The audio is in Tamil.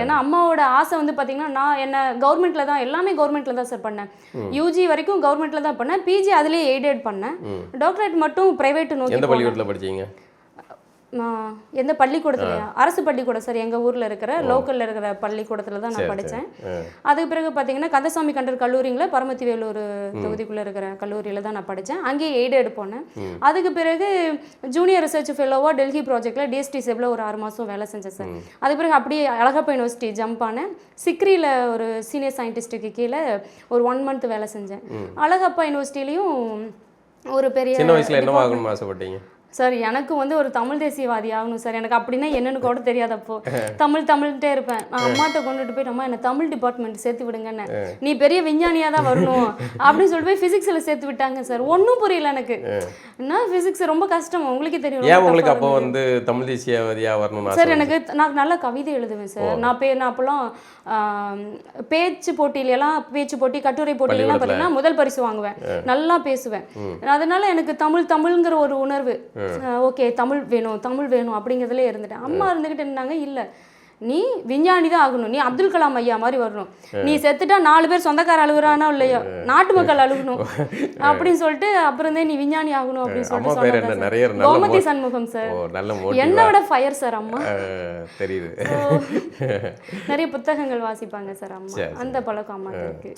ஏன்னா அம்மாவோட ஆசை வந்து பார்த்தீங்கன்னா நான் என்ன கவர்மெண்ட்டில் தான் எல்லாமே கவர்மெண்ட்டில் தான் சார் பண்ணேன். யூஜி வரைக்கும் கவர்மெண்ட்டில் தான் பண்ணேன். பிஜி அதுலேயே எய்டட் பண்ணேன். டாக்டரேட் மட்டும் ப்ரைவேட்டு நோக்கி. எந்த பள்ளிக்கூடத்தில் படிச்சீங்க? எந்த பள்ளிக்கூடத்துலையா? அரசு பள்ளிக்கூடம் சார், எங்கள் ஊரில் இருக்கிற லோக்கலில் இருக்கிற பள்ளிக்கூடத்தில் தான் நான் படித்தேன். அதுக்கு பிறகு பார்த்தீங்கன்னா கந்தசாமி கண்டர் கல்லூரியில் பரமத்தி வேலூர் தொகுதிக்குள்ளே இருக்கிற கல்லூரியில் தான் நான் படித்தேன். அங்கேயே எய்டட் போனேன். அதுக்கு பிறகு ஜூனியர் ரிசர்ச் ஃபெல்லோவாக டெல்லி ப்ராஜெக்டில் டிஎஸ்டி செப்பில் ஒரு 6 மாதம் வேலை செஞ்சேன் சார். அதுக்கு பிறகு அப்படியே அழகப்பா யூனிவர்சிட்டி ஜம்ப் ஆனேன். சிக்ரியில் ஒரு சீனியர் சயின்டிஸ்ட்டுக்கு கீழே ஒரு 1 மந்த் வேலை செஞ்சேன். அழகப்பா யூனிவர்சிட்டிலையும் ஒரு பெரிய. சின்ன வயசில் என்ன ஆகணும்னு ஆசைப்பட்டீங்க? சார் எனக்கு வந்து ஒரு தமிழ் தேசியவாதி ஆகணும் சார். எனக்கு அப்படின்னா என்னன்னு கூட தெரியாது. அப்போ தமிழ்கிட்டே இருப்பேன். நான் அம்மாட்ட கொண்டுட்டு போயிட்டு அம்மா என்னை தமிழ் டிபார்ட்மெண்ட் சேர்த்து விடுங்கன்னு. நீ பெரிய விஞ்ஞானியாக தான் வரணும் அப்படின்னு சொல்லிட்டு போய் ஃபிசிக்ஸில் சேர்த்து விட்டாங்க சார். ஒன்றும் புரியல எனக்கு. என்ன ஃபிசிக்ஸ் ரொம்ப கஷ்டம், உங்களுக்கே தெரியும். ஏன் உங்களுக்கு அப்போ வந்து தமிழ் தேசியவாதியாக வரணும் சார்? எனக்கு நான் நல்லா கவிதை எழுதுவேன் சார். நான் அப்போல்லாம் பேச்சு போட்டி கட்டுரை போட்டியிலலாம் பார்த்தீங்கன்னா முதல் பரிசு வாங்குவேன். நல்லா பேசுவேன். அதனால எனக்கு தமிழ்ங்கிற ஒரு உணர்வு. ஓகே தமிழ் வேணும் அப்படிங்கிறதுல இருந்துட்டேன். அம்மா இருந்துகிட்டு இருந்தாங்க, இல்லை நீ விஞ்ஞானி தான் ஆகணும், நீ அப்துல் கலாம் ஐயா மாதிரி வரணும், நீ செத்துட்டா 4 பேர் சொந்தக்கார அழுகுறானோ இல்லையோ நாட்டு மக்கள் அழுகணும் அப்படின்னு சொல்லிட்டு அப்புறம் தான் நீ விஞ்ஞானி ஆகணும் அப்படின்னு சொல்லிட்டு. கோமதி சண்முகம் சார், என்னோட ஃபயர் சார். அம்மா தெரியுது, நிறைய புத்தகங்கள் வாசிப்பாங்க சார். அம்மா அந்த பழக்கம் அம்மா இருக்கு.